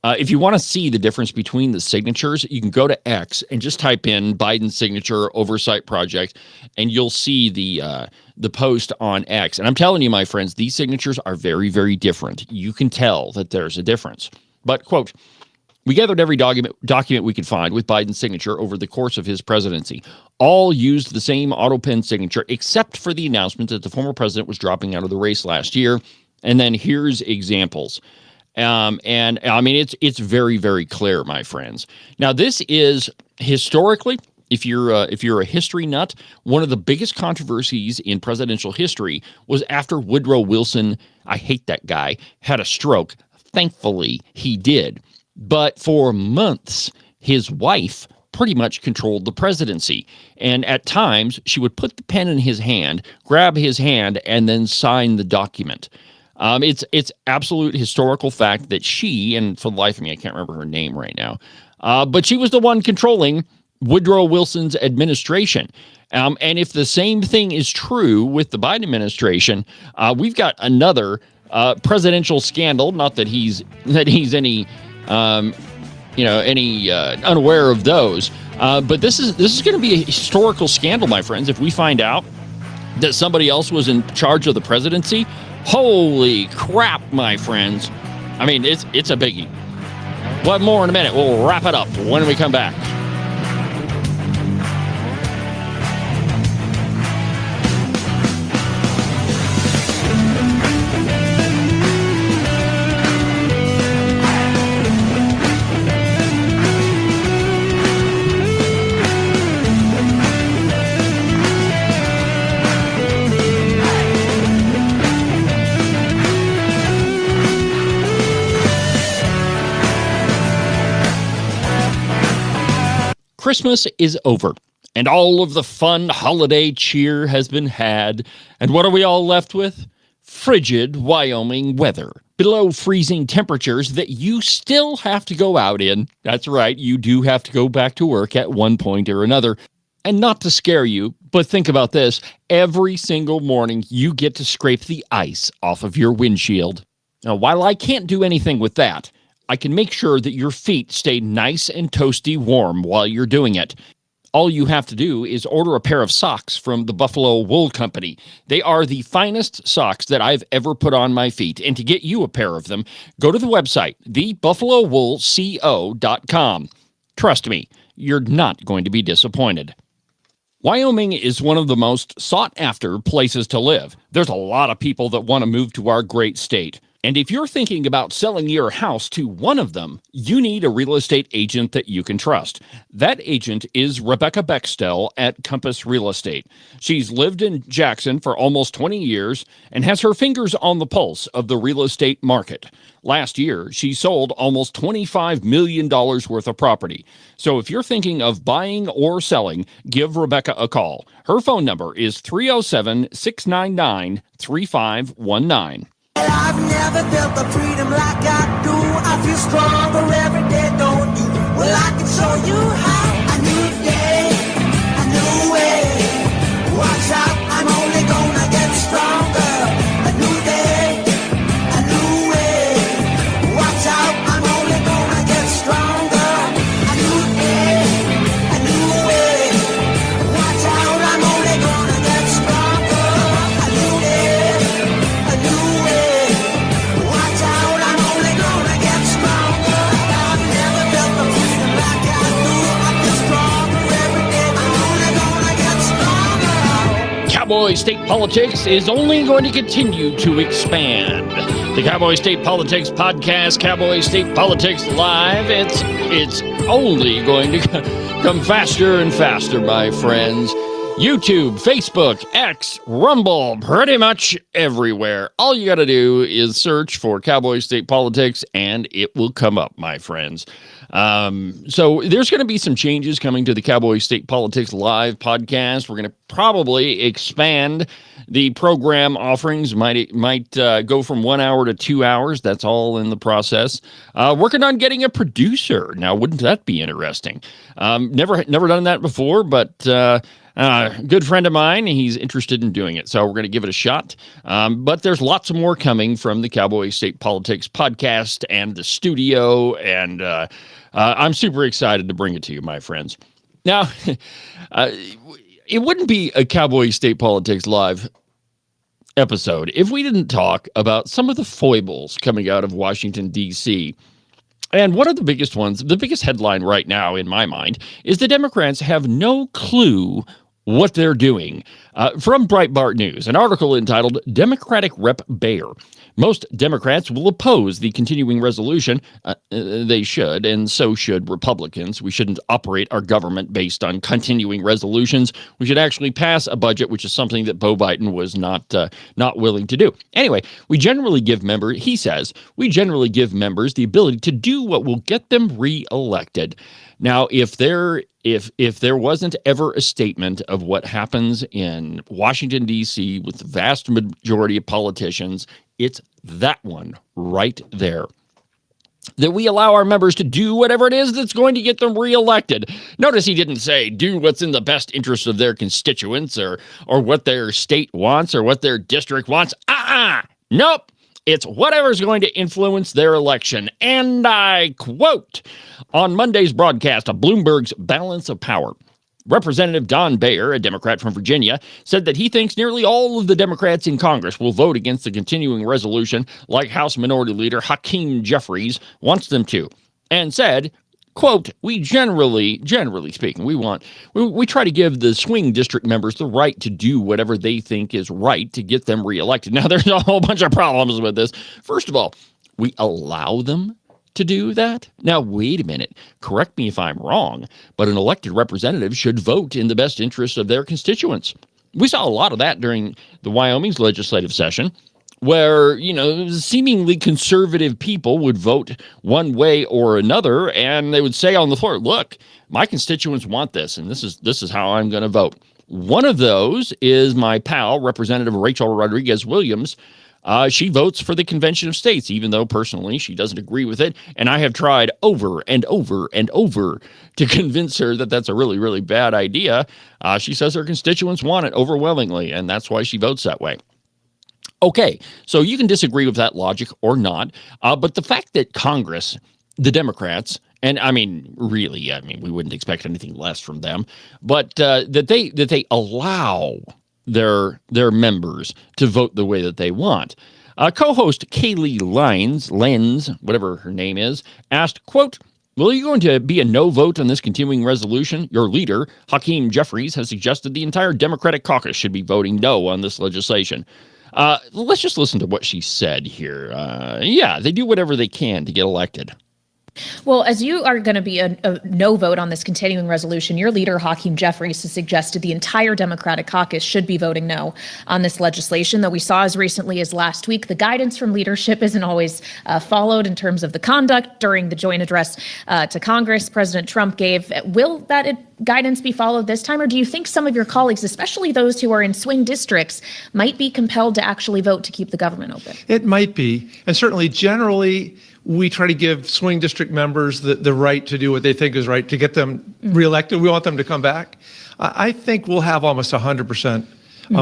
if you want to see the difference between the signatures, you can go to X and just type in Biden signature Oversight Project, and you'll see the post on X. And I'm telling you, my friends, these signatures are very, very different. You can tell that there's a difference. But, quote, we gathered every document we could find with Biden's signature over the course of his presidency. All used the same auto pen signature, except for the announcement that the former president was dropping out of the race last year. And then here's examples. And I mean, it's very, very clear, my friends. Now, this is historically, if you're a history nut, one of the biggest controversies in presidential history was after Woodrow Wilson, I hate that guy, had a stroke. Thankfully, he did. But for months, his wife pretty much controlled the presidency. And at times, she would put the pen in his hand, grab his hand, and then sign the document. It's absolute historical fact that she, and for the life of me, I can't remember her name right now, but she was the one controlling Woodrow Wilson's administration. And if the same thing is true with the Biden administration, we've got another presidential scandal. Not that he's any unaware of those. But this is going to be a historical scandal, my friends. If we find out that somebody else was in charge of the presidency, holy crap, my friends. I mean, it's a biggie. One more in a minute. We'll wrap it up when we come back. Christmas is over, and all of the fun holiday cheer has been had. And what are we all left with? Frigid Wyoming weather. Below freezing temperatures that you still have to go out in. That's right, you do have to go back to work at one point or another. And not to scare you, but think about this. Every single morning, you get to scrape the ice off of your windshield. Now, while I can't do anything with that, I can make sure that your feet stay nice and toasty warm while you're doing it. All you have to do is order a pair of socks from the Buffalo Wool Company. They are the finest socks that I've ever put on my feet. And to get you a pair of them, go to the website, thebuffalowoolco.com. Trust me, you're not going to be disappointed. Wyoming is one of the most sought-after places to live. There's a lot of people that want to move to our great state. And if you're thinking about selling your house to one of them, you need a real estate agent that you can trust. That agent is Rebecca Bextel at Compass Real Estate. She's lived in Jackson for almost 20 years and has her fingers on the pulse of the real estate market. Last year, she sold almost $25 million worth of property. So if you're thinking of buying or selling, give Rebecca a call. Her phone number is 307-699-3519. I've never felt the freedom like I do. I feel stronger every day, don't you? Well, I can show you how. A new day, a new way. Watch out, I'm only gonna get stronger. A new day, a new way. Watch out, I'm only gonna get stronger. A new day, a new way. Watch out, I'm only gonna get stronger. A new day, a new way. Cowboy State Politics is only going to continue to expand. The Cowboy State Politics Podcast, Cowboy State Politics Live, it's only going to come faster and faster, my friends. YouTube, Facebook, X, Rumble, pretty much everywhere. All you got to do is search for Cowboy State Politics, and it will come up, my friends. So there's going to be some changes coming to the Cowboy State Politics Live podcast. We're going to probably expand the program offerings. Might go from 1 hour to 2 hours. That's all in the process. Working on getting a producer. Now, wouldn't that be interesting? Never done that before, but good friend of mine, he's interested in doing it, so we're going to give it a shot. But there's lots more coming from the Cowboy State Politics podcast and the studio, and I'm super excited to bring it to you, my friends. Now, it wouldn't be a Cowboy State Politics Live episode if we didn't talk about some of the foibles coming out of Washington, D.C., and one of the biggest ones, the biggest headline right now in my mind, is the Democrats have no clue what they're doing. From Breitbart News, an article entitled Democratic Rep Baer. Most Democrats will oppose the continuing resolution. They should, and so should Republicans. We shouldn't operate our government based on continuing resolutions. We should actually pass a budget, which is something that Beau Biden was not willing to do. Anyway, he says, we generally give members the ability to do what will get them reelected. Now, if there if there wasn't ever a statement of what happens in Washington, D.C. with the vast majority of politicians, it's that one right there. That we allow our members to do whatever it is that's going to get them reelected. Notice he didn't say do what's in the best interest of their constituents or what their state wants or what their district wants. Nope. It's whatever's going to influence their election. And I quote, on Monday's broadcast of Bloomberg's Balance of Power, Representative Don Bayer, a Democrat from Virginia, said that he thinks nearly all of the Democrats in Congress will vote against the continuing resolution like House Minority Leader Hakeem Jeffries wants them to, and said, quote, we generally speaking, we try to give the swing district members the right to do whatever they think is right to get them reelected. Now, there's a whole bunch of problems with this. First of all, we allow them to do that? Now, wait a minute. Correct me if I'm wrong, but an elected representative should vote in the best interest of their constituents. We saw a lot of that during the Wyoming's legislative session, where, seemingly conservative people would vote one way or another, and they would say on the floor, look, my constituents want this, and this is how I'm going to vote. One of those is my pal, Representative Rachel Rodriguez Williams. She votes for the Convention of States, even though personally she doesn't agree with it, and I have tried over and over and over to convince her that that's a really, really bad idea. She says her constituents want it overwhelmingly, and that's why she votes that way. Okay, so you can disagree with that logic or not, but the fact that Congress, the Democrats, and we wouldn't expect anything less from them, but that they allow their members to vote the way that they want. Co-host Kaylee Lenz, whatever her name is, asked, quote, will you going to be a no vote on this continuing resolution? Your leader, Hakeem Jeffries, has suggested the entire Democratic caucus should be voting no on this legislation. Let's just listen to what she said here. They do whatever they can to get elected. Well, as you are going to be a no vote on this continuing resolution, your leader, Hakeem Jeffries, has suggested the entire Democratic caucus should be voting no on this legislation, though we saw as recently as last week, the guidance from leadership isn't always followed in terms of the conduct during the joint address to Congress President Trump gave. Will that guidance be followed this time, or do you think some of your colleagues, especially those who are in swing districts, might be compelled to actually vote to keep the government open? It might be, and certainly generally, we try to give swing district members the right to do what they think is right to get them reelected. We want them to come back. I think we'll have almost 100%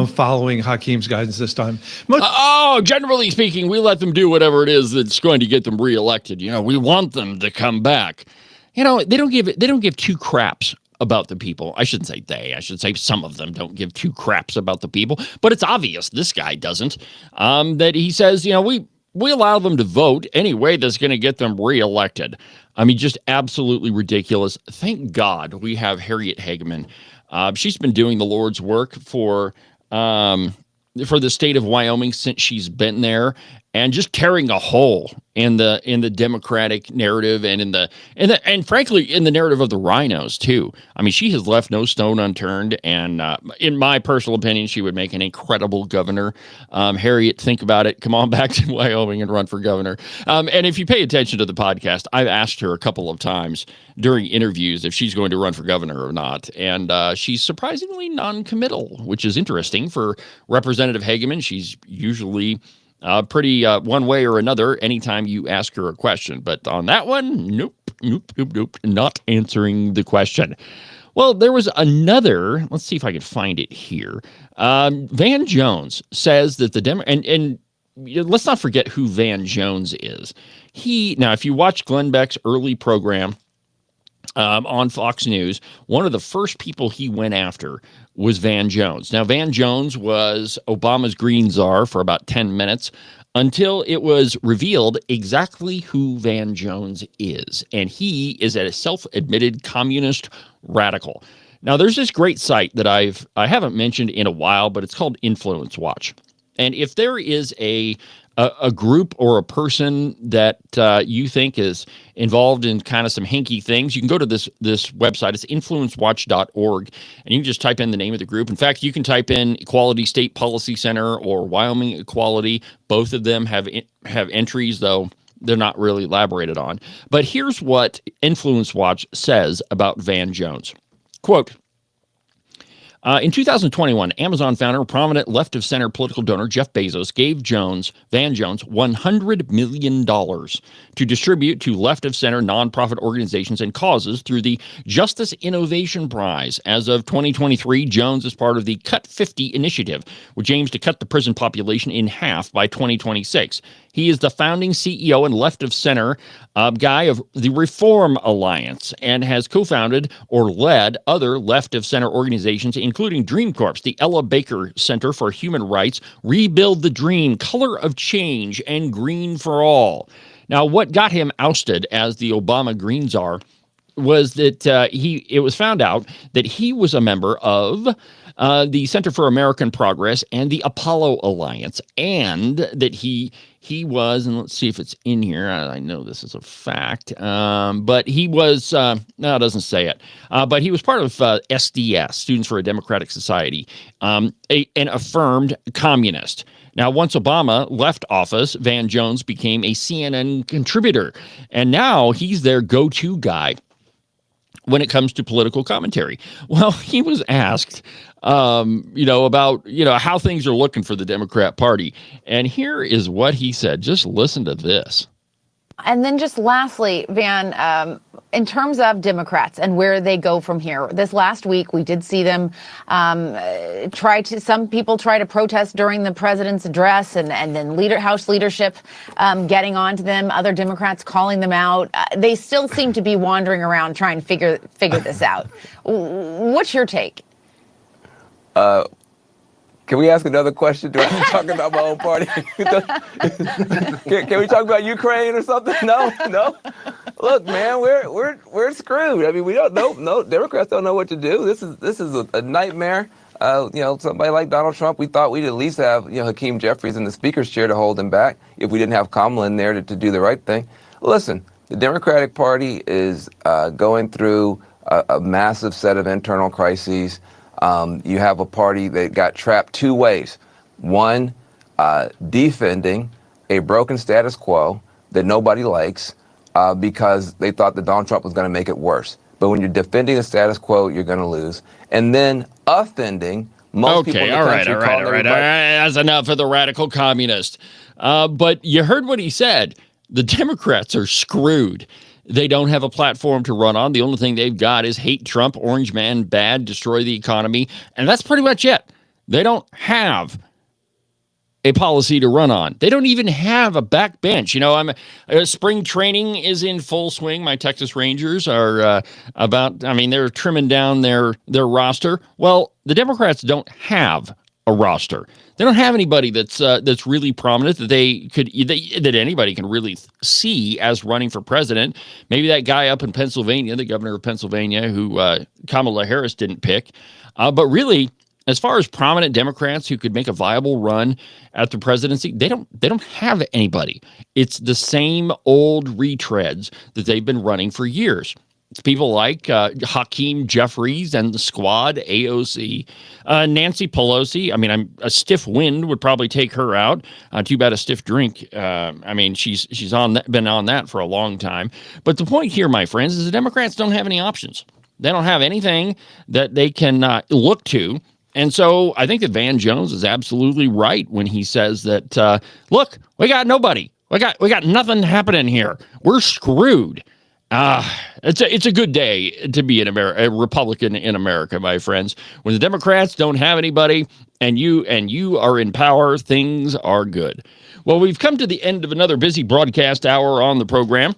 following Hakeem's guidance this time. Generally speaking, we let them do whatever it is that's going to get them reelected. We want them to come back. They don't give two craps about the people. I shouldn't say they. I should say some of them don't give two craps about the people. But it's obvious this guy doesn't. That he says, we allow them to vote any way that's going to get them reelected. Just absolutely ridiculous. Thank God we have Harriet Hageman. She's been doing the Lord's work for the state of Wyoming since she's been there, and just tearing a hole in the Democratic narrative and frankly in the narrative of the rhinos too. She has left no stone unturned, and in my personal opinion, she would make an incredible governor. Harriet, think about it. Come on back to Wyoming and run for governor. And if you pay attention to the podcast, I've asked her a couple of times during interviews if she's going to run for governor or not, and she's surprisingly non-committal, which is interesting for Representative Hageman. She's usually pretty one way or another anytime you ask her a question. But on that one, nope, not answering the question. Well, there was another, let's see if I can find it here. Van Jones says that and let's not forget who Van Jones is. Now, if you watch Glenn Beck's early program on Fox News, one of the first people he went after was Van Jones. Now, Van Jones was Obama's green czar for about 10 minutes until it was revealed exactly who Van Jones is. And he is a self-admitted communist radical. Now, there's this great site that I haven't mentioned in a while, but it's called Influence Watch. And if there is a group or a person that you think is involved in kind of some hinky things, you can go to this website. It's influencewatch.org, and you can just type in the name of the group. In fact, you can type in Equality State Policy Center or Wyoming Equality. Both of them have entries, though they're not really elaborated on. But here's what Influence Watch says about Van Jones. Quote, in 2021, Amazon founder and prominent left-of-center political donor Jeff Bezos gave Van Jones $100 million to distribute to left-of-center nonprofit organizations and causes through the Justice Innovation Prize. As of 2023, Jones is part of the Cut 50 initiative, which aims to cut the prison population in half by 2026. He is the founding CEO and left-of-center guy of the Reform Alliance and has co-founded or led other left-of-center organizations, including Dream Corps, the Ella Baker Center for Human Rights, Rebuild the Dream, Color of Change, and Green for All. Now, what got him ousted as the Obama Green Czar was that it was found out that he was a member of the Center for American Progress and the Apollo Alliance, and that he was, and let's see if it's in here. I know this is a fact, but he was, no, it doesn't say it, but he was part of SDS, Students for a Democratic Society, an affirmed communist. Now, once Obama left office, Van Jones became a CNN contributor, and now he's their go-to guy when it comes to political commentary. Well, he was asked, about, how things are looking for the Democrat Party. And here is what he said. Just listen to this. And then just lastly, Van, in terms of Democrats and where they go from here, this last week we did see them some people try to protest during the president's address, and then House leadership getting onto them, other Democrats calling them out. They still seem to be wandering around trying to figure this out. What's your take? Can we ask another question? Do I have to talk about my own party? Can we talk about Ukraine or something? No. Look, man, we're screwed. I mean, we don't know. No, Democrats don't know what to do. This is a nightmare. Somebody like Donald Trump, we thought we'd at least have Hakeem Jeffries in the speaker's chair to hold him back if we didn't have Kamala in there to do the right thing. Listen, the Democratic Party is going through a massive set of internal crises. You have a party that got trapped two ways. One, defending a broken status quo that nobody likes because they thought that Donald Trump was going to make it worse. But when you're defending the status quo, you're going to lose. And then offending most people in the country. All right. That's enough for the radical communist. But you heard what he said. The Democrats are screwed. They don't have a platform to run on. The only thing they've got is hate Trump, orange man, bad, destroy the economy. And that's pretty much it. They don't have a policy to run on. They don't even have a backbench. Spring training is in full swing. My Texas Rangers are they're trimming down their roster. Well, the Democrats don't have a roster. They don't have anybody that's really prominent that anybody can really see as running for president. Maybe that guy up in Pennsylvania, the governor of Pennsylvania, who Kamala Harris didn't pick. But really, as far as prominent Democrats who could make a viable run at the presidency, they don't have anybody. It's the same old retreads that they've been running for years. It's people like Hakeem Jeffries and the squad, AOC, Nancy Pelosi. I mean, a stiff wind would probably take her out. Too bad a stiff drink. She's been on that for a long time. But the point here, my friends, is the Democrats don't have any options. They don't have anything that they can look to. And so I think that Van Jones is absolutely right when he says that, look, we got nobody. We got nothing happening here. We're screwed. It's a good day to be a Republican in America, my friends. When the Democrats don't have anybody and you are in power, things are good. Well, we've come to the end of another busy broadcast hour on the program.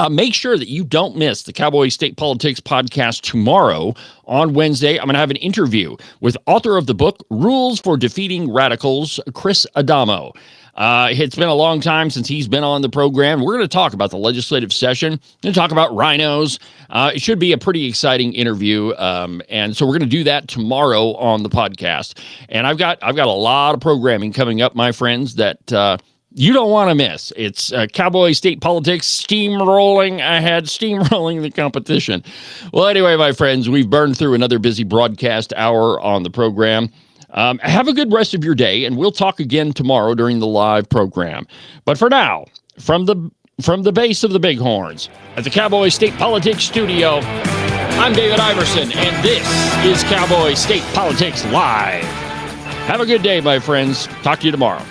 Make sure that you don't miss the Cowboy State Politics podcast tomorrow on Wednesday. I'm going to have an interview with author of the book, Rules for Defeating Radicals, Chris Adamo. It's been a long time since he's been on the program. We're going to talk about the legislative session. We're going to talk about rhinos. It should be a pretty exciting interview. And so we're going to do that tomorrow on the podcast. And I've got a lot of programming coming up, my friends, that you don't want to miss. It's Cowboy State Politics steamrolling ahead, steamrolling the competition. Well, anyway, my friends, we've burned through another busy broadcast hour on the program. Have a good rest of your day, and we'll talk again tomorrow during the live program. But for now, from the base of the Bighorns at the Cowboy State Politics Studio, I'm David Iverson, and this is Cowboy State Politics Live. Have a good day, my friends. Talk to you tomorrow.